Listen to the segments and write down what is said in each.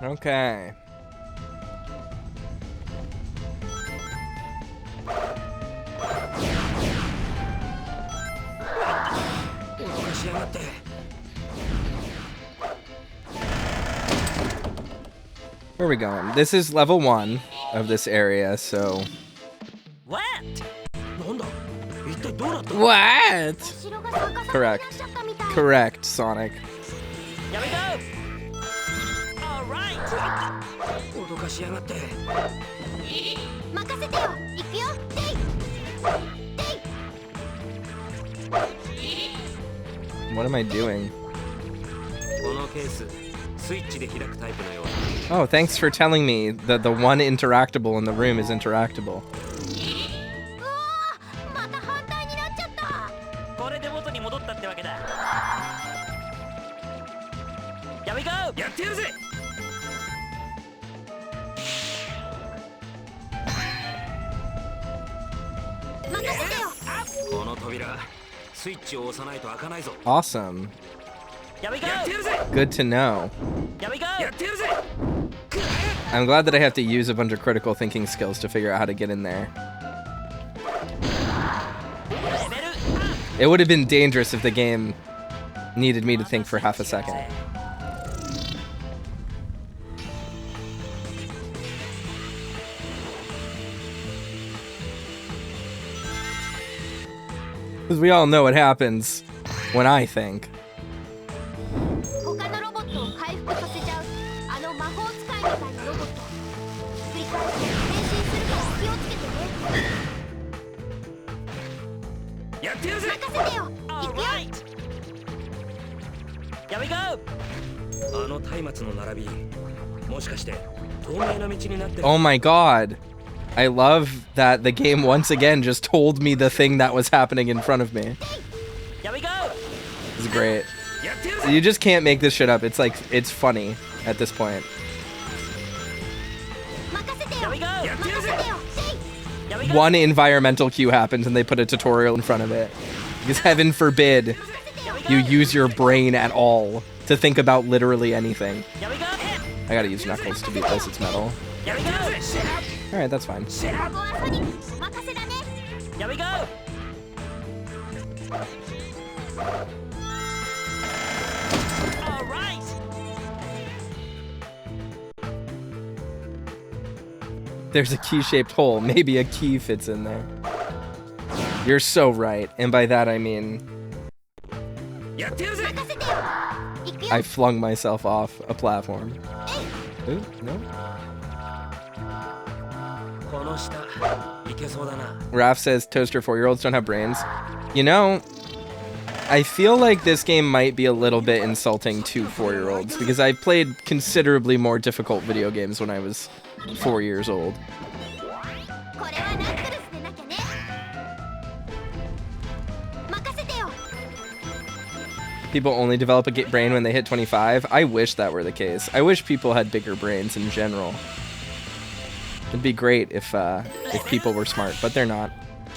Okay. Where are we going? This is level 1 of this area, so... What? What? Correct. Correct, Sonic. Here we go. All right. What am I doing? Oh, thanks for telling me that the one interactable in the room is interactable. Here we go. Awesome. Here we go. Good to know. Here we go. I'm glad that I have to use a bunch of critical thinking skills to figure out how to get in there. It would have been dangerous if the game needed me to think for half a second. Because we all know what happens when I think. All right. Here we go. Oh my god. I love that the game once again just told me the thing that was happening in front of me. Here we go. It's great. You just can't make this shit up. It's like, it's funny at this point. Here we go. One environmental cue happens and they put a tutorial in front of it. Because heaven forbid you use your brain at all to think about literally anything. Here we go. I gotta use Knuckles to beat this, it's metal. Here we go. Alright, that's fine. Here we go. All right. There's a key-shaped hole. Maybe a key fits in there. You're so right. And by that I mean... I flung myself off a platform. Ooh, no? Raph says toaster 4-year-olds don't have brains. You know, I feel like this game might be a little bit insulting to 4-year-olds because I played considerably more difficult video games when I was 4 years old. People only develop a brain when they hit 25. I wish that were the case. I wish people had bigger brains in general. It'd be great if people were smart, but they're not.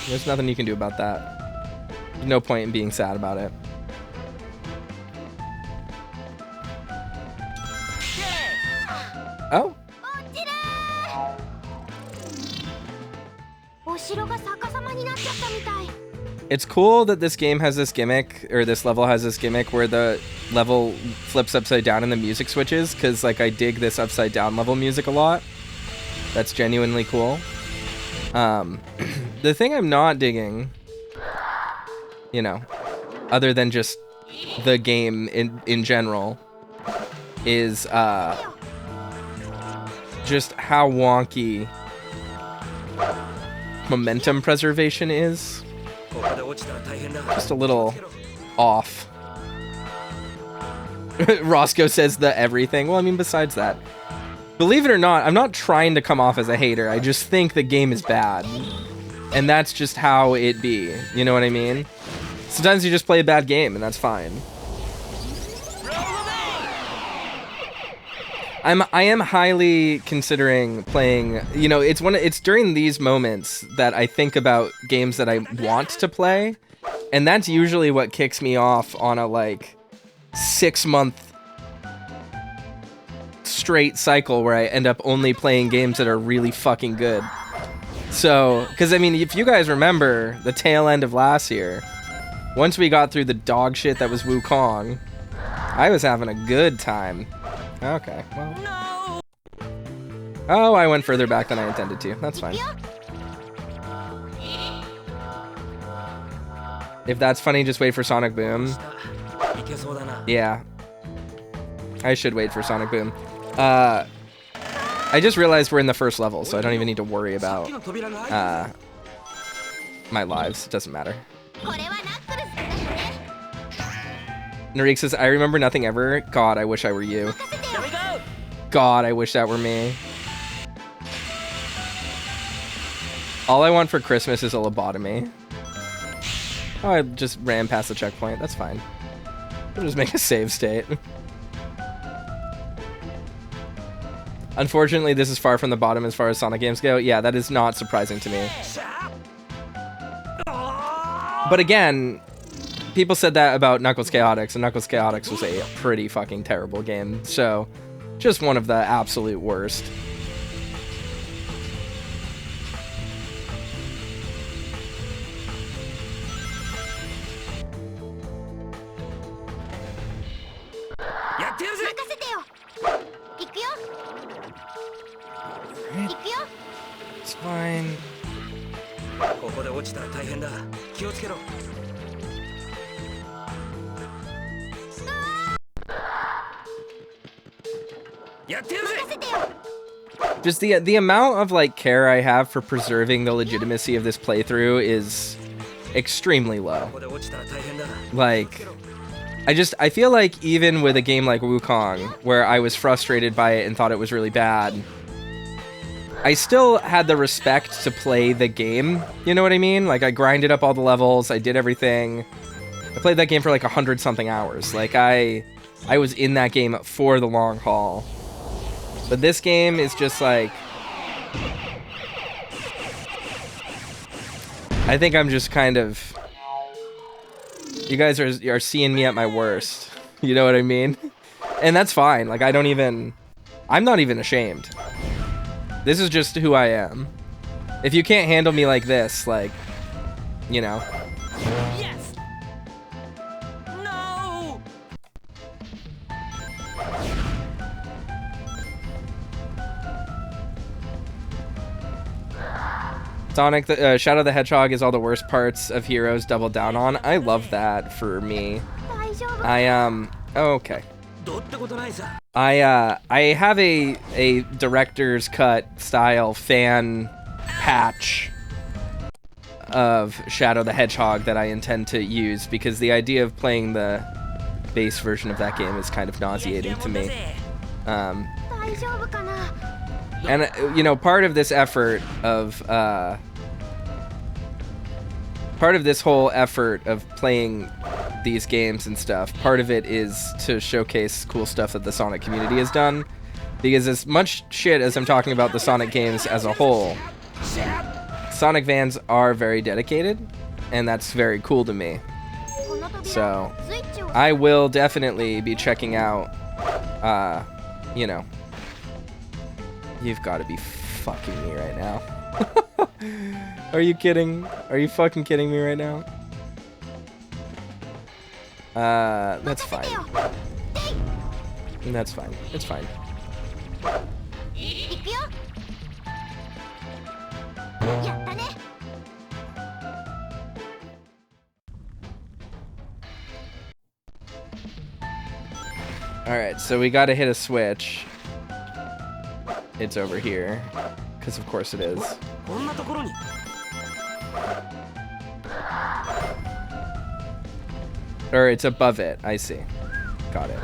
There's nothing you can do about that. There's no point in being sad about it. Oh? It's cool that this game has this gimmick, or this level has this gimmick where the level flips upside down and the music switches, because like I dig this upside down level music a lot. That's genuinely cool. The thing I'm not digging, you know, other than just the game in general, is just how wonky momentum preservation is. Just a little off. Roscoe says the everything. Well, I mean, besides that, believe it or not, I'm not trying to come off as a hater. I just think the game is bad. And that's just how it be. You know what I mean? Sometimes you just play a bad game, and that's fine. I am highly considering playing, you know, it's during these moments that I think about games that I want to play, and that's usually what kicks me off on a like 6-month straight cycle where I end up only playing games that are really fucking good. So, because I mean, if you guys remember the tail end of last year, once we got through the dog shit that was Wukong, I was having a good time. Okay, well. No. Oh, I went further back than I intended to. That's fine. If that's funny, just wait for Sonic Boom. Yeah. I should wait for Sonic Boom. I just realized we're in the first level, so I don't even need to worry about my lives. It doesn't matter. Narik says, I remember nothing ever. God, I wish I were you. Here we go. God, I wish that were me. All I want for Christmas is a lobotomy. Oh, I just ran past the checkpoint. That's fine. We'll just make a save state. Unfortunately, this is far from the bottom as far as Sonic games go. Yeah, that is not surprising to me. But again, people said that about Knuckles Chaotix, and Knuckles Chaotix was a pretty fucking terrible game. So, just one of the absolute worst. It's fine. Just the amount of like care I have for preserving the legitimacy of this playthrough is extremely low. Like, I feel like even with a game like Wukong, where I was frustrated by it and thought it was really bad, I still had the respect to play the game, you know what I mean? Like, I grinded up all the levels, I did everything. I played that game for like 100-something hours. Like, I was in that game for the long haul. But this game is just like... I think I'm just kind of... You guys are seeing me at my worst. You know what I mean? And that's fine. Like, I don't even... I'm not even ashamed. This is just who I am. If you can't handle me like this, like, you know. Yes. No. Sonic, Shadow the Hedgehog is all the worst parts of Heroes doubled down on. I love that for me. Okay. I have a director's cut style fan patch of Shadow the Hedgehog that I intend to use because the idea of playing the base version of that game is kind of nauseating to me. And you know, part of this effort of part of this whole effort of playing these games and stuff, part of it is to showcase cool stuff that the Sonic community has done, because as much shit as I'm talking about the Sonic games as a whole, Sonic fans are very dedicated, and that's very cool to me. So I will definitely be checking out, you know, you've got to be fucking me right now. Are you kidding? Are you fucking kidding me right now? That's fine. That's fine. It's fine. Alright, so we gotta hit a switch. It's over here. Because of course it is. Or it's above it, I see. Got it.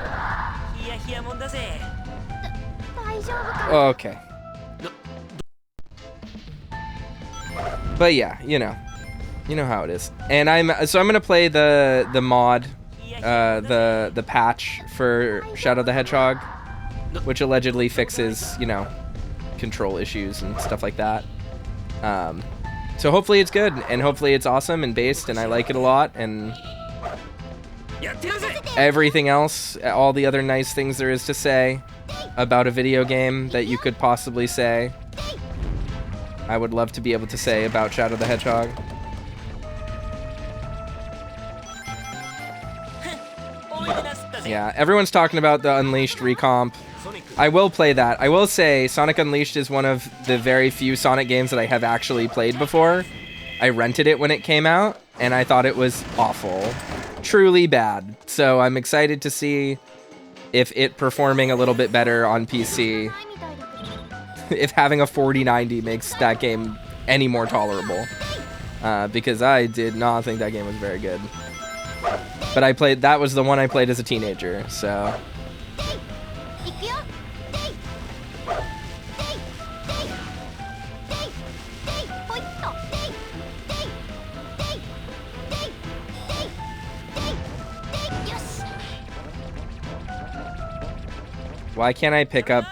Okay. But yeah, you know how it is. And I'm gonna play the mod, the patch for Shadow the Hedgehog, which allegedly fixes, you know, control issues and stuff like that. So hopefully it's good, and hopefully it's awesome and based, and I like it a lot, and everything else, all the other nice things there is to say. about a video game that you could possibly say, I would love to be able to say about Shadow the Hedgehog. Yeah, everyone's talking about the Unleashed recomp. I will play that. I will say Sonic Unleashed is one of the very few Sonic games that I have actually played before. I rented it when it came out, and I thought it was awful. Truly bad. So I'm excited to see if it performing a little bit better on PC, if having a 4090 makes that game any more tolerable. Because I did not think that game was very good. But that was the one I played as a teenager, so... Why can't I pick up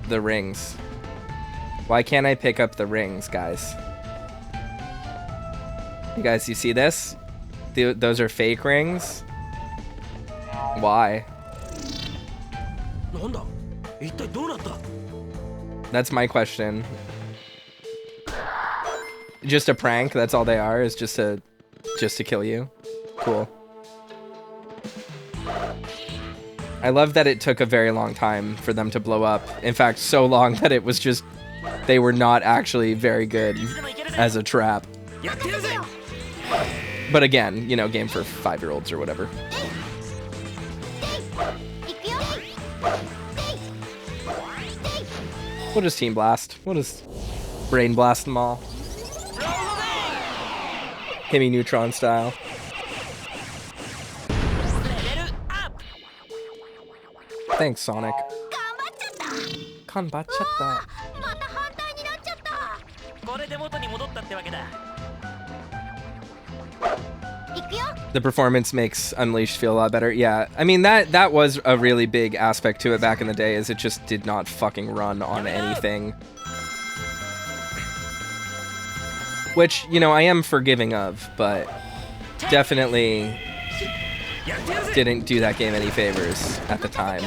the rings? Why can't I pick up the rings, guys? You guys, you see this? Those are fake rings? Why? That's my question. Just a prank, that's all they are, is just to kill you. Cool. I love that it took a very long time for them to blow up. In fact, so long that it was just... They were not actually very good as a trap. But again, you know, game for 5-year-olds or whatever. We'll just Team Blast. We'll just Brain Blast them all. Hemi Neutron style. Thanks, Sonic. Kanbachata. The performance makes Unleashed feel a lot better. Yeah, I mean, that was a really big aspect to it back in the day, is it just did not fucking run on anything. Which, you know, I am forgiving of, but definitely didn't do that game any favors at the time.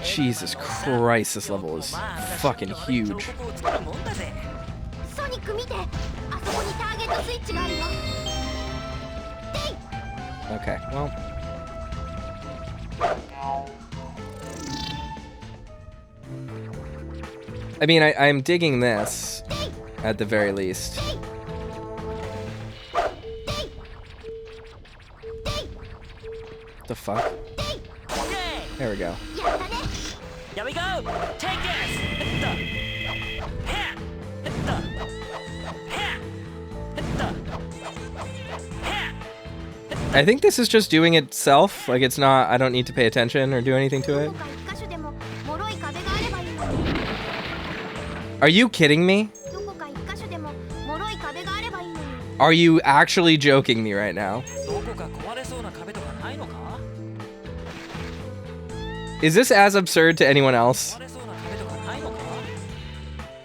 Jesus Christ, this level is fucking huge. Okay, well. I mean, I'm digging this, at the very least. The fuck? There we go. Here we go! Take this! I think this is just doing itself. Like, it's not, I don't need to pay attention or do anything to it. Are you kidding me? Are you actually joking me right now? Is this as absurd to anyone else?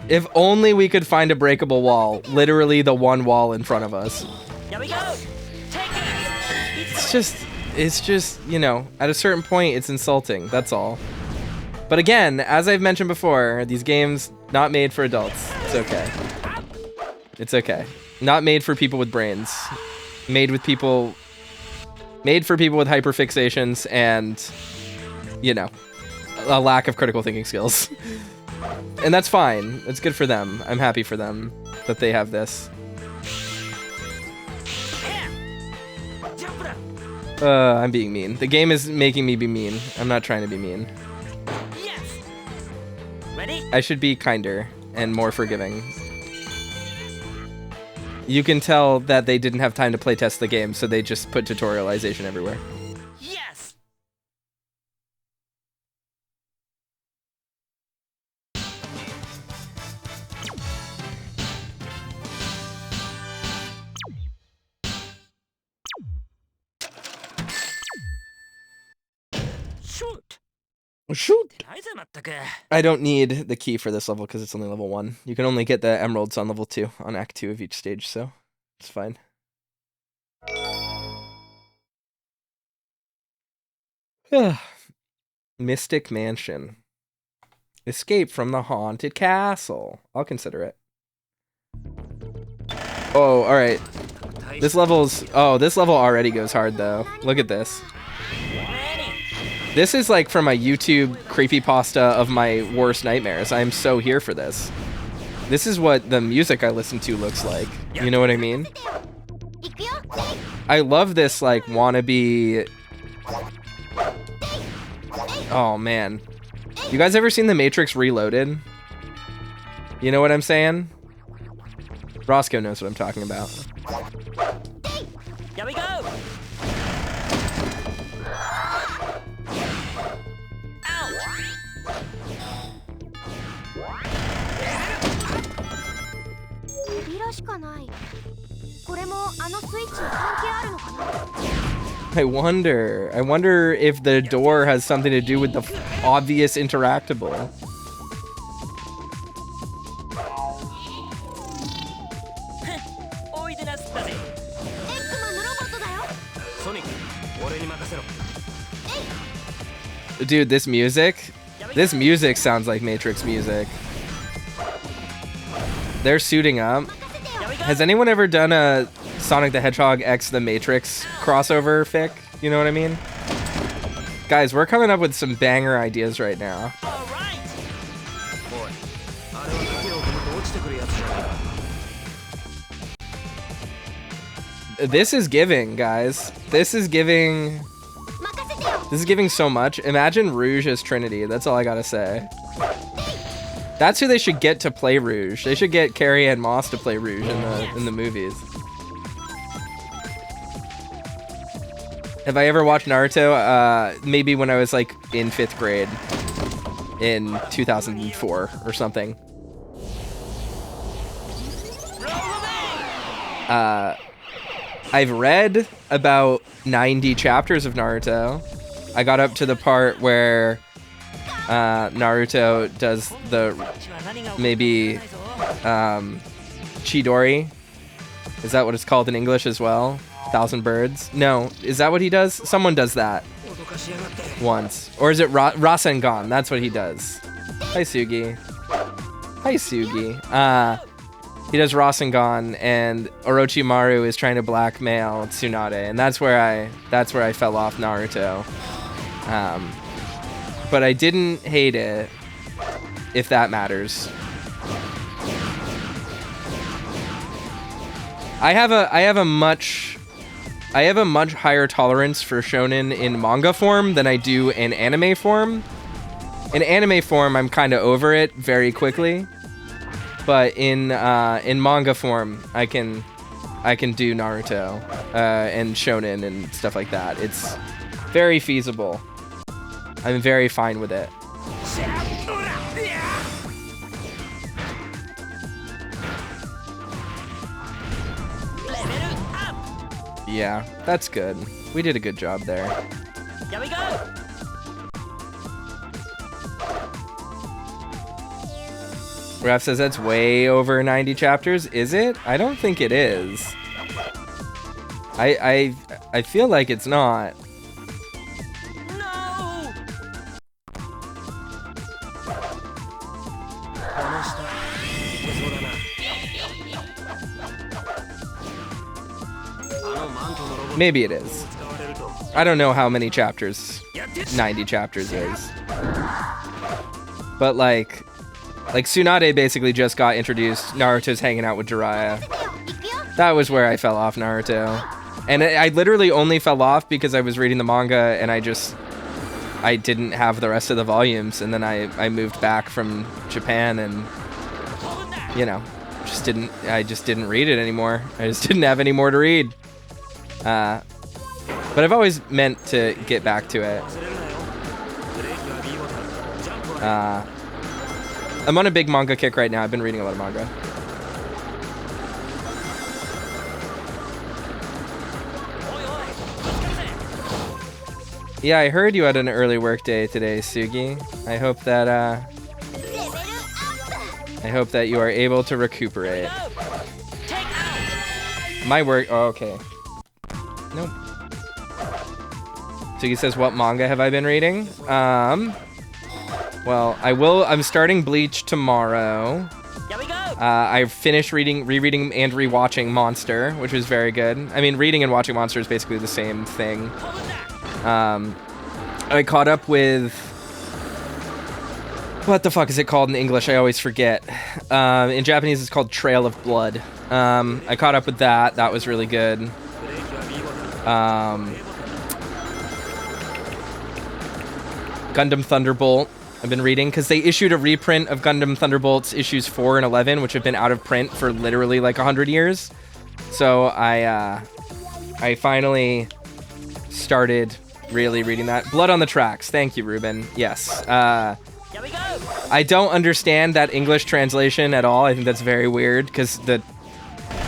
If only we could find a breakable wall. Literally the one wall in front of us. It's just, you know, at a certain point, it's insulting. That's all. But again, as I've mentioned before, these games, not made for adults. It's okay. It's okay. Not made for people with brains. Made for people with hyperfixations and, you know, a lack of critical thinking skills. And that's fine. It's good for them. I'm happy for them that they have this. I'm being mean. The game is making me be mean. I'm not trying to be mean. I should be kinder and more forgiving. You can tell that they didn't have time to playtest the game, so they just put tutorialization everywhere. Yes! Shoot! Shoot! I don't need the key for this level because it's only level 1. You can only get the emeralds on level 2, on Act 2 of each stage, so it's fine. Mystic Mansion. Escape from the haunted castle. I'll consider it. Oh, alright. This level already goes hard, though. Look at this. This is like from a YouTube creepypasta of my worst nightmares. I'm so here for this. This is what the music I listen to looks like. You know what I mean? I love this, like, wannabe... Oh, man. You guys ever seen The Matrix Reloaded? You know what I'm saying? Roscoe knows what I'm talking about. Here we go. I wonder if the door has something to do with the obvious interactable. Dude, this music sounds like Matrix music. They're suiting up. Has anyone ever done a Sonic the Hedgehog x The Matrix crossover fic? You know what I mean? Guys, we're coming up with some banger ideas right now. This is giving, guys. This is giving so much. Imagine Rouge as Trinity. That's all I gotta say. That's who they should get to play Rouge. They should get Carrie-Anne Moss to play Rouge in the movies. Have I ever watched Naruto? Maybe when I was like in 5th grade in 2004 or something. I've read about 90 chapters of Naruto. I got up to the part where Naruto does the Chidori. Is that what it's called in English as well? 1,000 birds? No, is that what he does? Someone does that once. Or is it Rasengan? That's what he does. Hi, Sugi. Hi, Sugi. He does Rasengan, and Orochimaru is trying to blackmail Tsunade, and that's where I fell off Naruto. But I didn't hate it, if that matters. I have a much higher tolerance for shonen in manga form than I do in anime form. In anime form, I'm kind of over it very quickly, but in manga form, I can do Naruto and shonen and stuff like that. It's very feasible. I'm very fine with it. Yeah, that's good. We did a good job there. Here we go. Raph says that's way over 90 chapters. Is it? I don't think it is. I feel like it's not. No. Maybe it is. I don't know how many chapters 90 chapters is. But like Tsunade basically just got introduced. Naruto's hanging out with Jiraiya. That was where I fell off Naruto. And I literally only fell off because I was reading the manga and I didn't have the rest of the volumes, and then I moved back from Japan and, you know, I just didn't read it anymore. I just didn't have any more to read. But I've always meant to get back to it. I'm on a big manga kick right now. I've been reading a lot of manga. Yeah, I heard you had an early work day today, Sugi. I hope that you are able to recuperate. My work. Oh, okay. Nope. Tsugi says, what manga have I been reading? Well, I'm starting Bleach tomorrow. Here we go. I finished rereading and rewatching Monster, which was very good. I mean, reading and watching Monster is basically the same thing. I caught up with... What the fuck is it called in English? I always forget. In Japanese, it's called Trail of Blood. I caught up with that. That was really good. Gundam Thunderbolt. I've been reading because they issued a reprint of Gundam Thunderbolts issues 4 and 11, which have been out of print for literally like 100 years. So I finally started really reading that. Blood on the Tracks. Thank you, Ruben. Yes. Here we go. I don't understand that English translation at all. I think that's very weird because the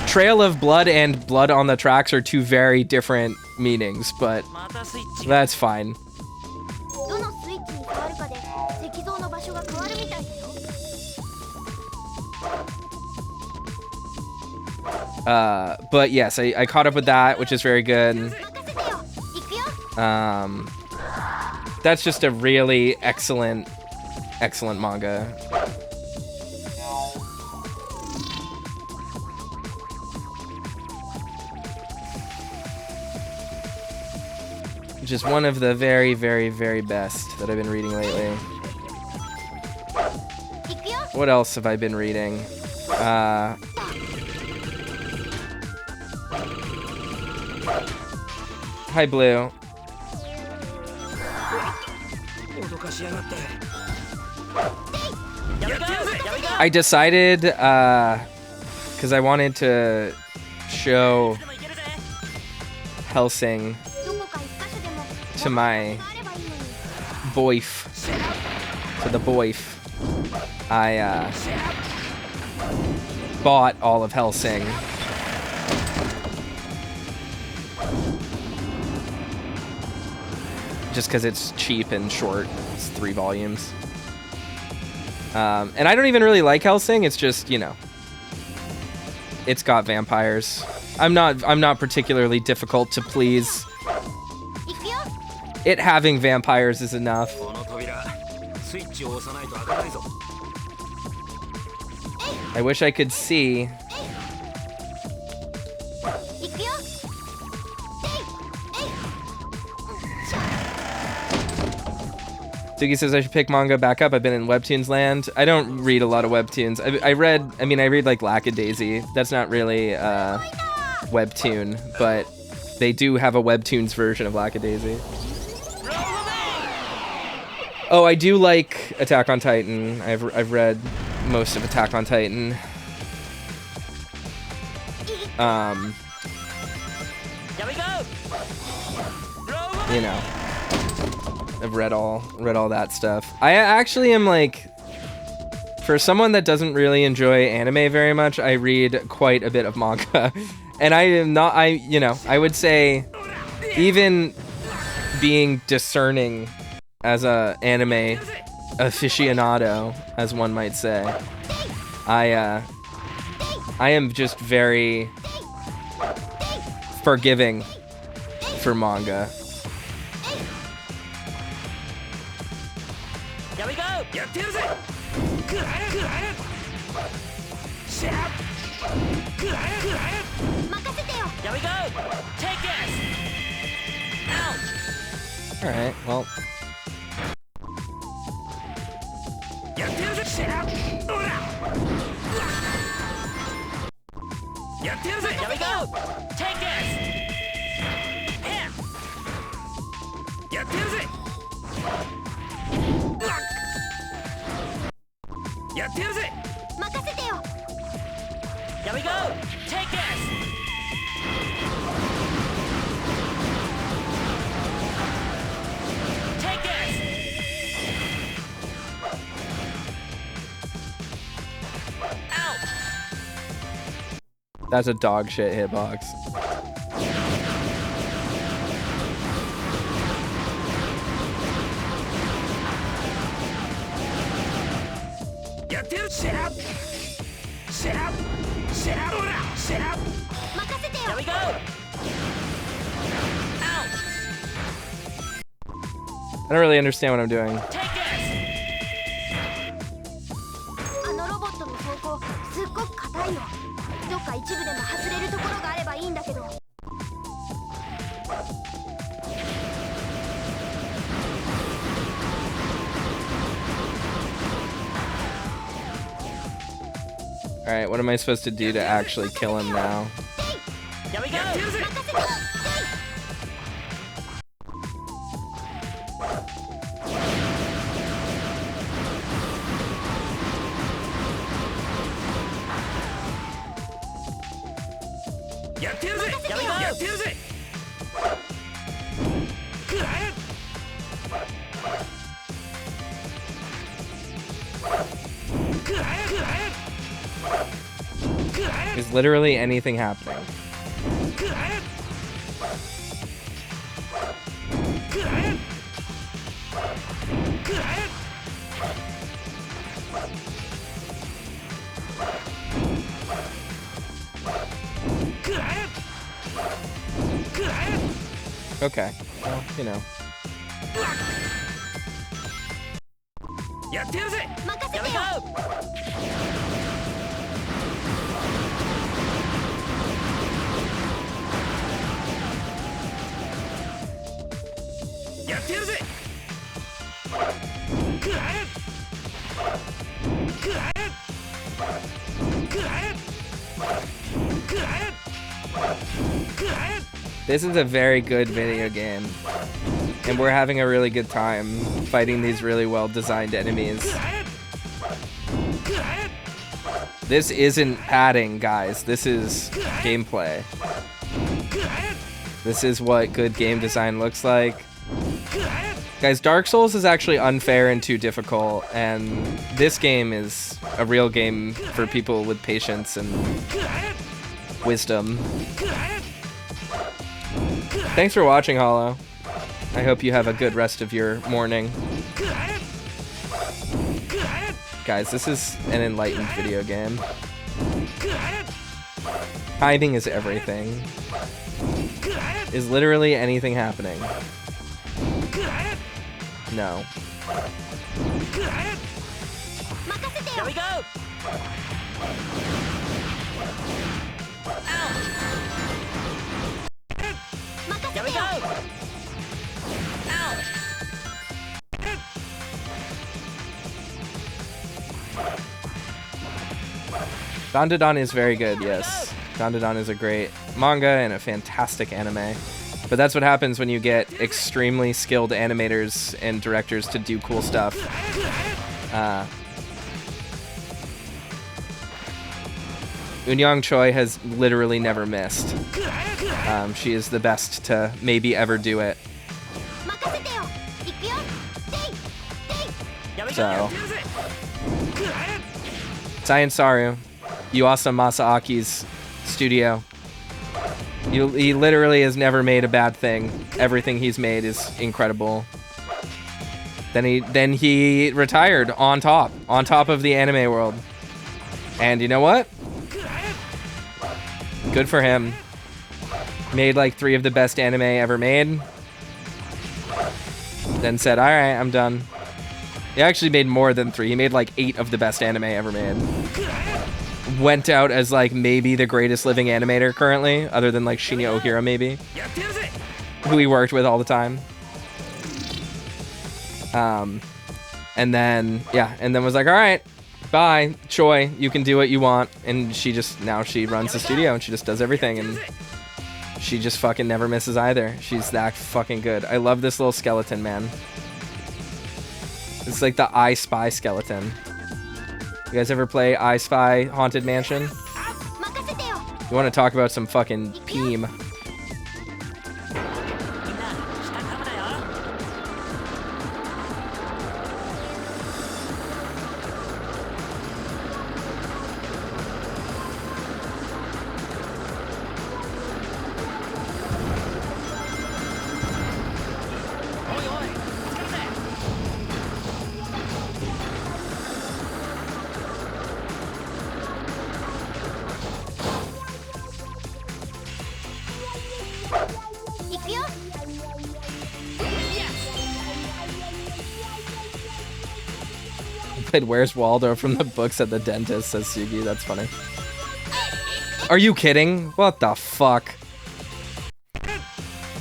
Trail of Blood and Blood on the Tracks are two very different meanings, but that's fine. But yes, I caught up with that, which is very good. That's just a really excellent manga. Just one of the very, very, very best that I've been reading lately. What else have I been reading? Hi, Blue. I decided, because I wanted to show Hellsing to my boyf, to the boyf. I bought all of Hellsing. Just because it's cheap and short. It's 3 volumes. And I don't even really like Hellsing. It's just, you know, it's got vampires. I'm not particularly difficult to please. It having vampires is enough. I wish I could see. Sugi says I should pick manga back up. I've been in Webtoons land. I don't read a lot of Webtoons. I read like Lackadaisy. That's not really Webtoon, but they do have a Webtoons version of Lackadaisy. Oh, I do like Attack on Titan. I've read most of Attack on Titan. You know, I've read all that stuff. I actually am like, for someone that doesn't really enjoy anime very much, I read quite a bit of manga. And I am not, I would say, even being discerning as a anime aficionado, as one might say, I am just very forgiving for manga. Here we go. Here we go. Take this. Ouch. All right. Well. Here we go. Take this. Here. Here we go. Take this. Take this. Ouch. That's a dog shit hitbox. Here we go. Ouch. I don't really understand what I'm doing. Take this. あのロボットの走行すっごく硬いよ。どっか一部でも外れるところがあればいいんだけど。 Alright, what am I supposed to do to actually kill him now? Here we go. Use it. Here we go. Use it. Is literally anything happening? Okay, well, you know. Here we go. This is a very good video game, and we're having a really good time fighting these really well-designed enemies. This isn't padding, guys. This is gameplay. This is what good game design looks like. Guys, Dark Souls is actually unfair and too difficult, and this game is a real game for people with patience and wisdom. Thanks for watching, Hollow. I hope you have a good rest of your morning. Guys, this is an enlightened video game. Timing is everything. Is literally anything happening? No. Here we go. Ouch. Here we go. Ouch. Dandadan is very good, yes. Dandadan is a great manga and a fantastic anime. But that's what happens when you get extremely skilled animators and directors to do cool stuff. Eun-young Choi has literally never missed. She is the best to maybe ever do it. So, Science Saru, Yuasa Masaaki's studio. He literally has never made a bad thing. Everything he's made is incredible. Then he retired on top of the anime world. And you know what? Good for him. Made like 3 of the best anime ever made. Then said, all right, I'm done. He actually made more than 3. He made like 8 of the best anime ever made. Went out as like maybe the greatest living animator currently, other than like Shinya Ohira maybe, who he worked with all the time. And then was like, all right, bye, Choi, you can do what you want. And she runs the studio and she just does everything, and she just fucking never misses either. She's that fucking good. I love this little skeleton, man. It's like the I Spy skeleton. You guys ever play I Spy Haunted Mansion? You want to talk about some fucking peem? played Where's Waldo from the books at the dentist, says Sugi. That's funny. Are you kidding? What the fuck?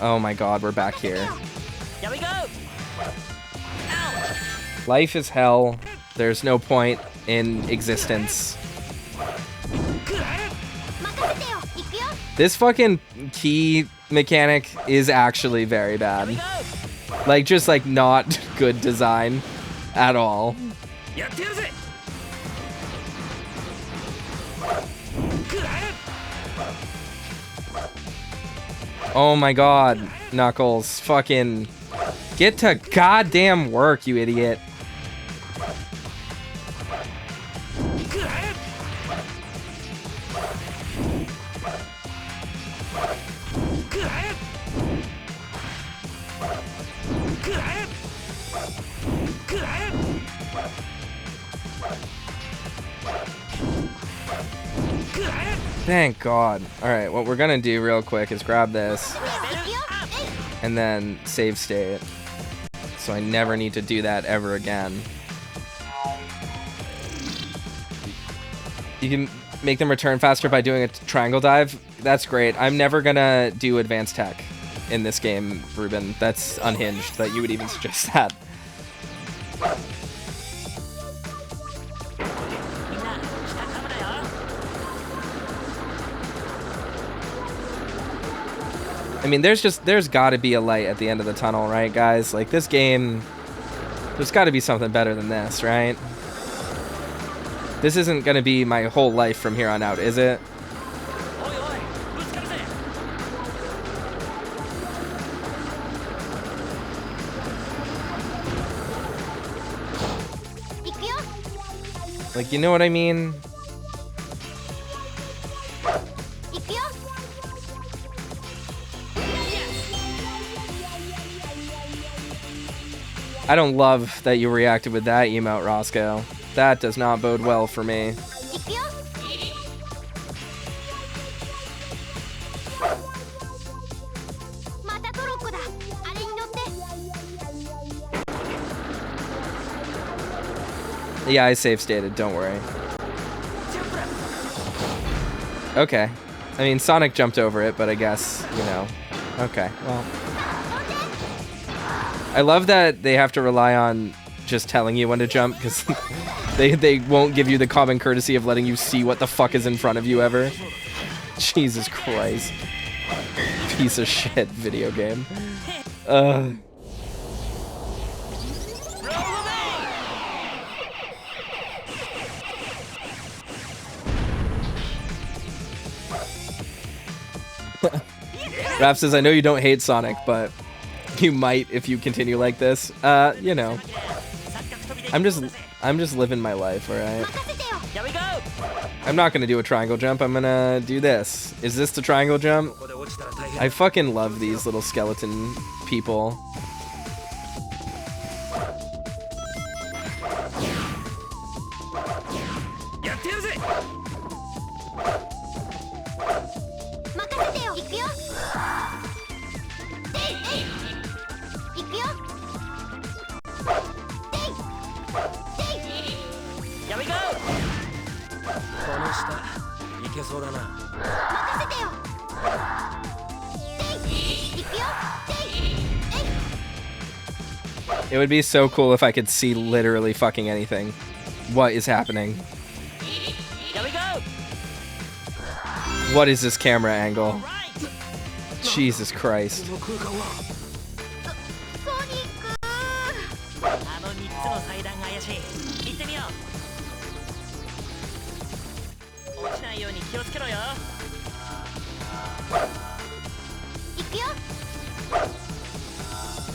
Oh my god, we're back here. Here we go. Ow. Life is hell. There's no point in existence. This fucking key mechanic is actually very bad. Like, just like not good design at all. Oh my god, Knuckles, fucking get to goddamn work, you idiot. Thank God. Alright, what we're gonna do real quick is grab this and then save state. So I never need to do that ever again. You can make them return faster by doing a triangle dive. That's great. I'm never gonna do advanced tech in this game, Ruben. That's unhinged that you would even suggest that. I mean, there's got to be a light at the end of the tunnel, right, guys? Like, this game, there's got to be something better than this, right? This isn't going to be my whole life from here on out, is it? Like, you know what I mean? I don't love that you reacted with that emote, Roscoe. That does not bode well for me. Yeah, I save stated, don't worry. Okay. I mean, Sonic jumped over it, but I guess, you know. Okay, well. I love that they have to rely on just telling you when to jump, because they won't give you the common courtesy of letting you see what the fuck is in front of you ever. Jesus Christ. Piece of shit video game. Raph says, I know you don't hate Sonic, but you might if you continue like this. You know. I'm just living my life, alright? I'm not gonna do a triangle jump, I'm gonna do this. Is this the triangle jump? I fucking love these little skeleton people. It would be so cool if I could see literally fucking anything. What is happening? Here we go. What is this camera angle? Jesus Christ.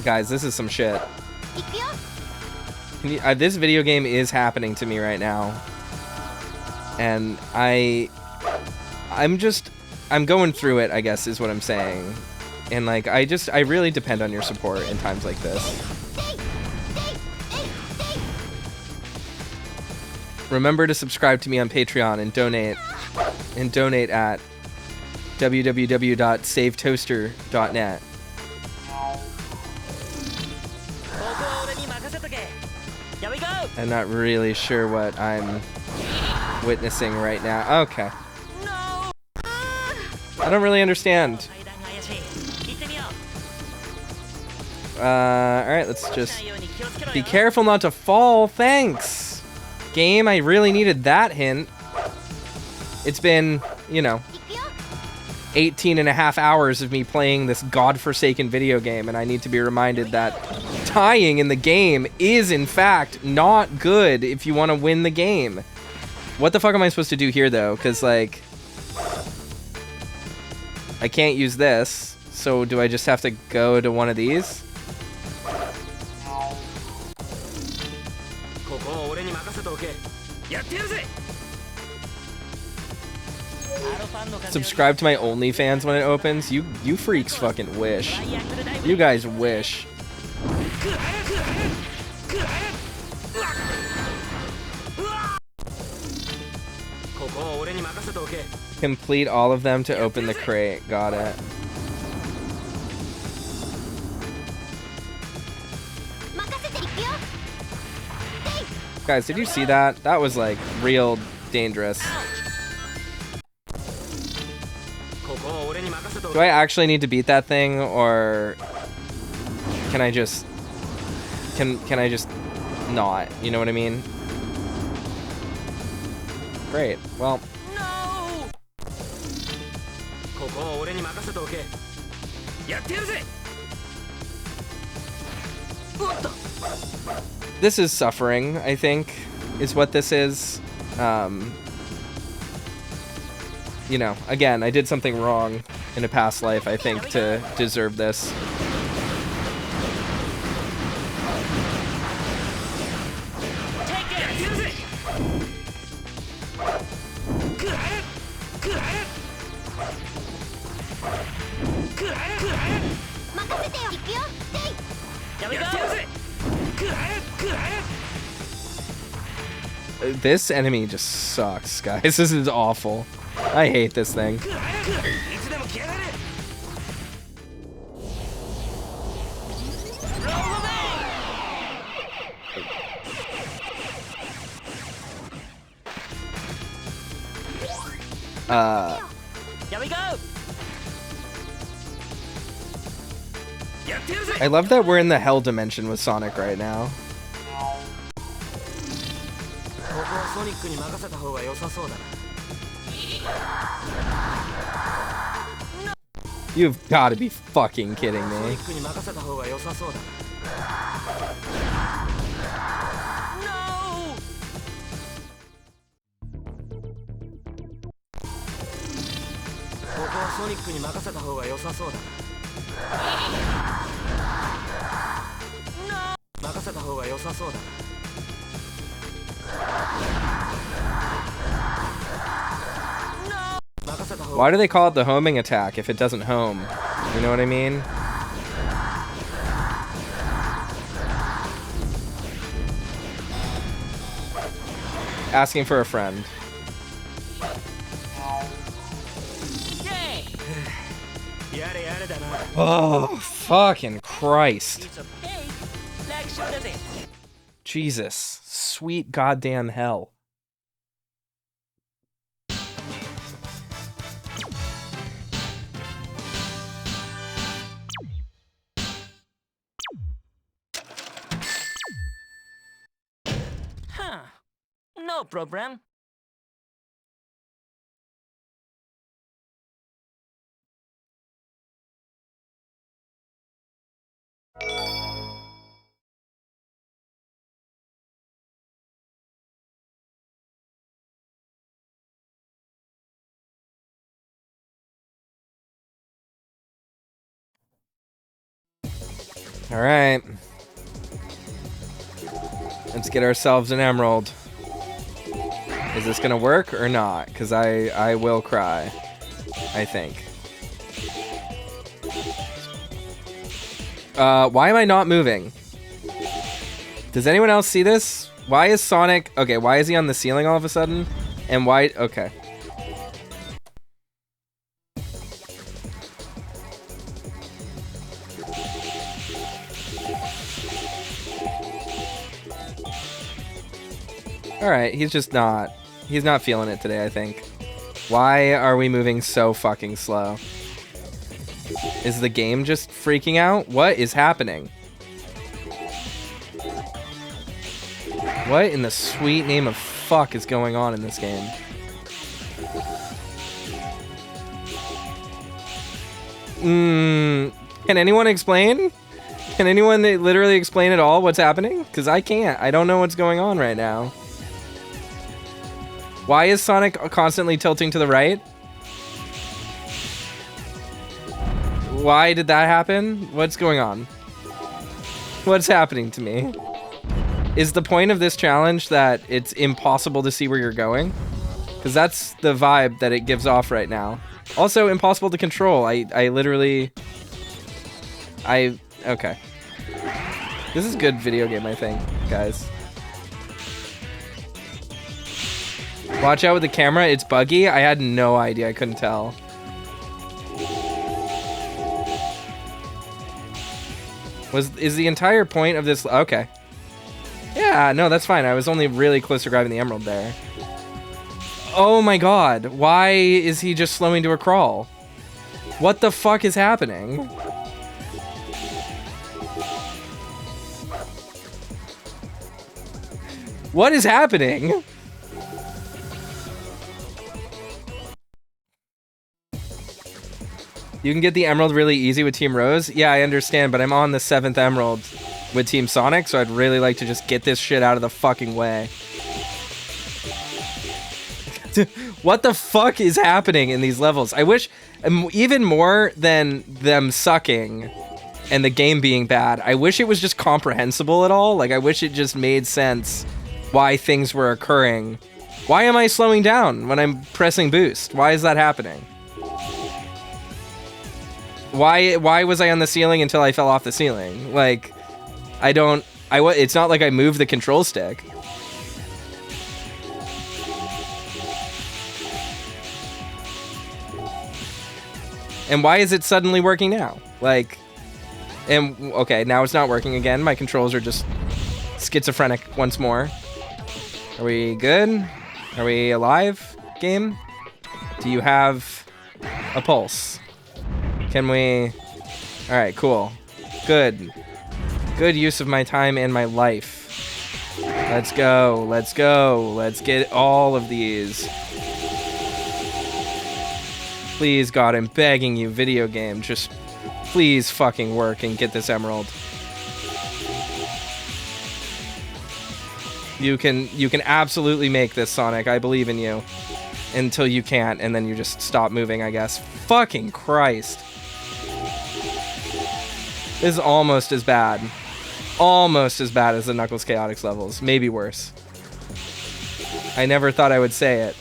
Guys, this is some shit. This video game is happening to me right now, and I'm going through it, I guess is what I'm saying, and like I really depend on your support in times like this. Remember to subscribe to me on Patreon and donate at www.savetoaster.net. Here we go. I'm not really sure what I'm witnessing right now. Okay. No! I don't really understand. Alright, let's just be careful not to fall. Thanks, game. I really needed that hint. It's been, you know, 18 and a half hours of me playing this godforsaken video game, and I need to be reminded that tying in the game is, in fact, not good if you want to win the game. What the fuck am I supposed to do here, though? Because, like, I can't use this, so do I just have to go to one of these? Subscribe to my OnlyFans when it opens. You freaks fucking wish. You guys wish. Complete all of them to open the crate. Got it. Guys, did you see that? That was like real dangerous. Do I actually need to beat that thing, or can I just can I just not? You know what I mean? Great. Well. No! This is suffering, I think, is what this is. You know, again, I did something wrong in a past life, I think, to deserve this. This enemy just sucks, guys. This is awful. I hate this thing. Here we go! I love that we're in the hell dimension with Sonic right now. You've got to be fucking kidding me. Why do they call it the homing attack if it doesn't home? You know what I mean? Asking for a friend. Oh, fucking Christ. Jesus. Sweet goddamn hell. Huh. No problem. All right. Let's get ourselves an emerald. Is this gonna work or not? Because I will cry, I think. Why am I not moving? Does anyone else see this? Why is Sonic... Okay, why is he on the ceiling all of a sudden? And why... Okay. Alright, he's not feeling it today, I think. Why are we moving so fucking slow? Is the game just freaking out? What is happening? What in the sweet name of fuck is going on in this game? Can anyone explain? Can anyone literally explain at all what's happening? Because I can't. I don't know what's going on right now. Why is Sonic constantly tilting to the right? Why did that happen? What's going on? What's happening to me? Is the point of this challenge that it's impossible to see where you're going? Because that's the vibe that it gives off right now. Also, impossible to control. I literally... Okay. This is a good video game, I think, guys. Watch out with the camera. It's buggy. I had no idea. I couldn't tell. Is the entire point of this... Okay. Yeah, no, that's fine. I was only really close to grabbing the emerald there. Oh my god. Why is he just slowing to a crawl? What the fuck is happening? What is happening? You can get the emerald really easy with Team Rose? Yeah, I understand, but I'm on the 7th emerald with Team Sonic, so I'd really like to just get this shit out of the fucking way. What the fuck is happening in these levels? I wish, even more than them sucking and the game being bad, I wish it was just comprehensible at all. Like, I wish it just made sense why things were occurring. Why am I slowing down when I'm pressing boost? Why is that happening? Why was I on the ceiling until I fell off the ceiling? Like, it's not like I moved the control stick. And why is it suddenly working now? Like, okay, now it's not working again. My controls are just schizophrenic once more. Are we good? Are we alive, game? Do you have a pulse? Can we... Alright, cool. Good. Good use of my time and my life. Let's go. Let's go. Let's get all of these. Please, God, I'm begging you, video game. Just please fucking work and get this emerald. You can absolutely make this, Sonic. I believe in you. Until you can't, and then you just stop moving, I guess. Fucking Christ. This is almost as bad. Almost as bad as the Knuckles Chaotix levels. Maybe worse. I never thought I would say it.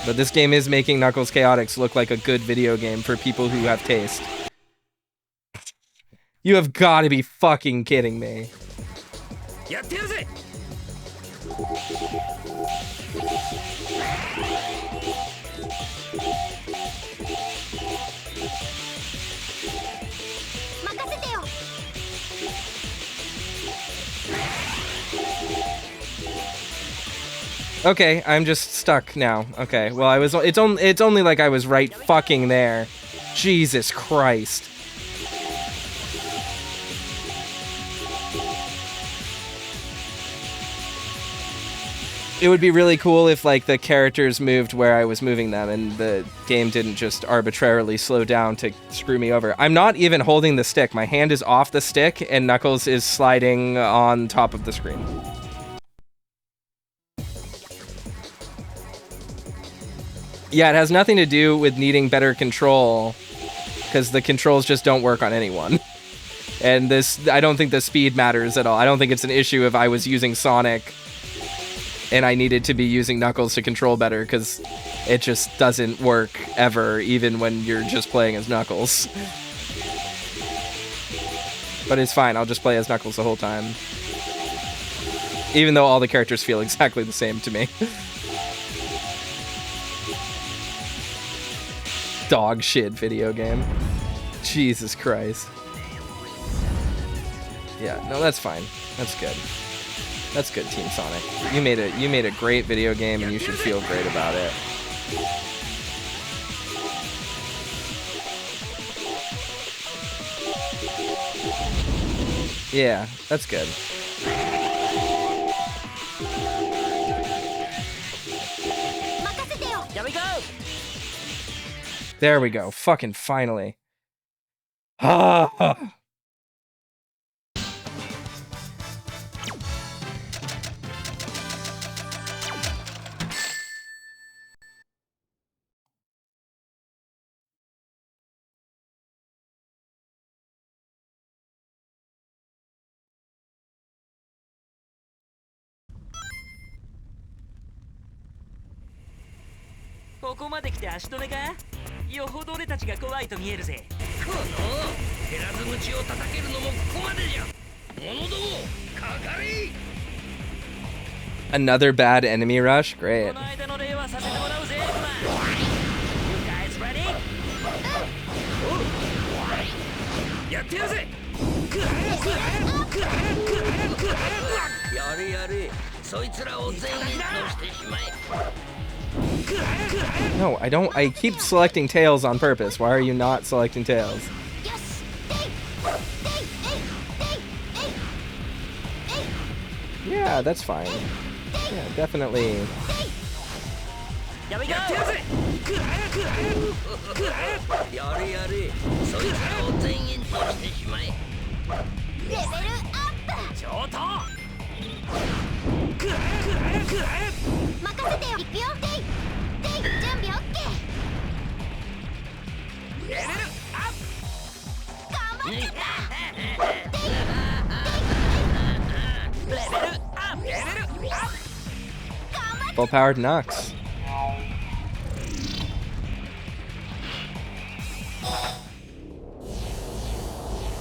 But this game is making Knuckles Chaotix look like a good video game for people who have taste. You have got to be fucking kidding me. Okay, I'm just stuck now. Okay, well, it's only like I was right fucking there. Jesus Christ. It would be really cool if, like, the characters moved where I was moving them and the game didn't just arbitrarily slow down to screw me over. I'm not even holding the stick. My hand is off the stick and Knuckles is sliding on top of the screen. Yeah, it has nothing to do with needing better control, because the controls just don't work on anyone. And I don't think the speed matters at all. I don't think it's an issue if I was using Sonic and I needed to be using Knuckles to control better, because it just doesn't work ever, even when you're just playing as Knuckles. But it's fine, I'll just play as Knuckles the whole time. Even though all the characters feel exactly the same to me. Dog shit video game. Jesus Christ. Yeah, no, that's fine. That's good. That's good, Team Sonic. You made a great video game, and you should feel great about it. Yeah, that's good. Here we go. There we go. Fucking finally. Ah.ここまで来て足止めか。よほど俺たちが怖いと見えるぜ。この減らず口を叩けるのもここまでじゃ。者どもかかれ。 Another bad enemy rush? Great. この間の礼はさせてもらうぜ。You guys ready? やってやるぜ。やれやれ。そいつらを全員殺してしまえ。 No, I don't. I keep selecting Tails on purpose. Why are you not selecting Tails? Yeah, that's fine. Yeah, definitely. Here we go. やれやれ。そいつらを全員殺してしまえ。レベルアップ。上等。任せてよ。行くよ。準備オッケー。レベルアップ。頑張っちゃった。レベルアップ。レベルアップ。 Full-powered Nux.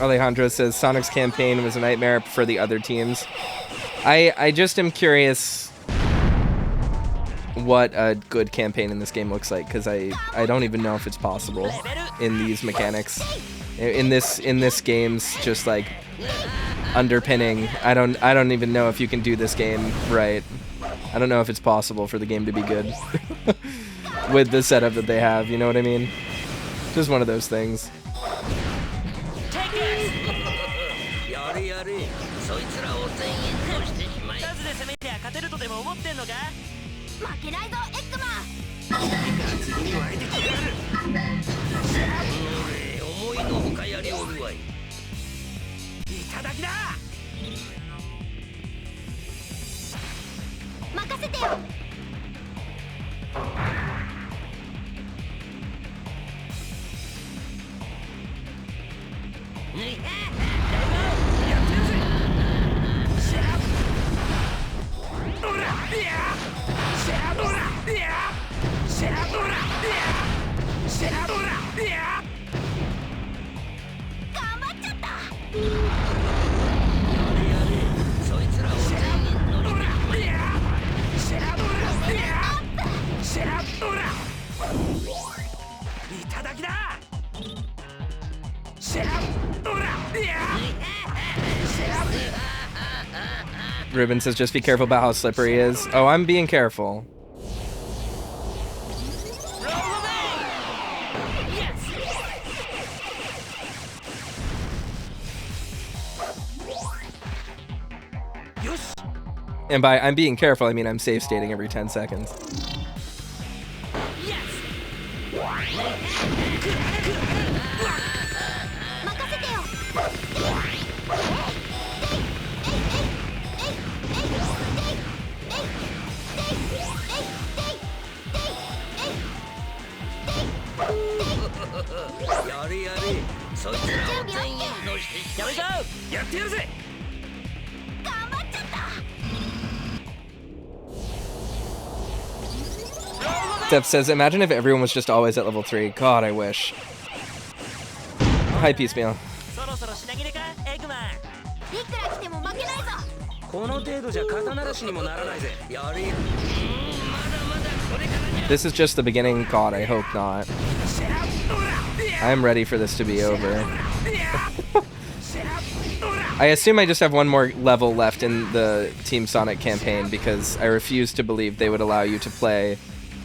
Alejandro says Sonic's campaign was a nightmare for the other teams. I just am curious what a good campaign in this game looks like, because I don't even know if it's possible in these mechanics. In this game's just like underpinning. I don't even know if you can do this game right. I don't know if it's possible for the game to be good with the setup that they have, you know what I mean? Just one of those things. やれやれ。そいつらを全員殺してしまえ。数で攻めては勝てるとでも思ってんのか。負けないぞエッグマン。次に湧いてきやがる。思いのほかやりおるわい。いただきだ。任せてよ。Ruben says just be careful about how slippery he is. Oh, I'm being careful. And by I'm being careful, I mean I'm safe stating every 10 seconds. Steph says, imagine if everyone was just always at level 3. God, I wish. Hi, Piecemeal. この程度じゃ肩慣らしにもならないぜ。やれ。まだまだこれからじゃ。 This is just the beginning. God, I hope not. I am ready for this to be over. I assume I just have one more level left in the Team Sonic campaign because I refuse to believe they would allow you to play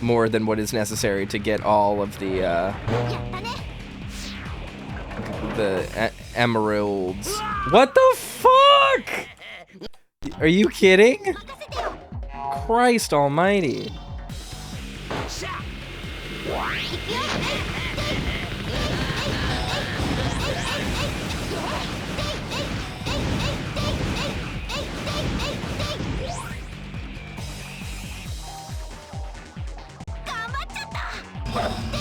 more than what is necessary to get all of the emeralds. What the fuck? Are you kidding? Christ almighty.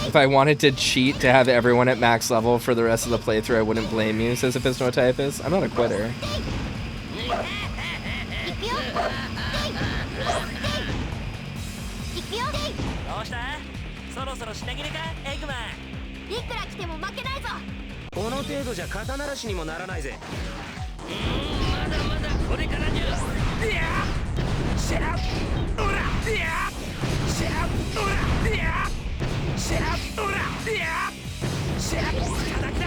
If I wanted to cheat to have everyone at max level for the rest of the playthrough, I wouldn't blame you, says Episnotypus. I'm not a quitter. どうしたそろそろ品切れかエッグマンいくら来ても負けないぞこの程度じゃ肩慣らしにもならないぜまだまだこれからじゃいやシャッオラいやシャッオラいやシャッオラいやシャッ叩きだ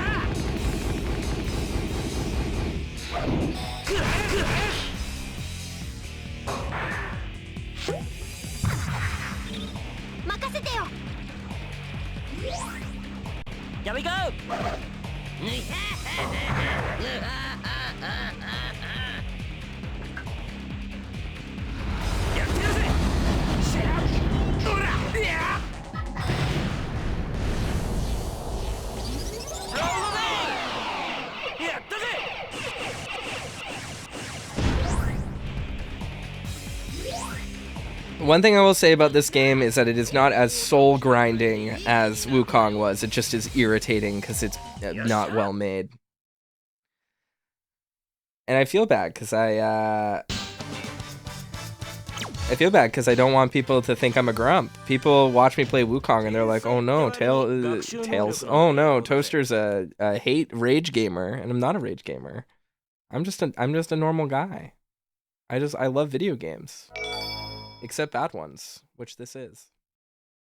くらくら任せてよ Here we go! やってるぜシャッオラいやロールやったぜ One thing I will say about this game is that it is not as soul grinding as Wukong was. It just is irritating because it's not well made. And I feel bad because I feel bad because I don't want people to think I'm a grump. People watch me play Wukong and they're like, "Oh no, Tails! Oh no, Toaster's a rage gamer," and I'm not a rage gamer. I'm just a normal guy. I love video games. Except bad ones, which this is.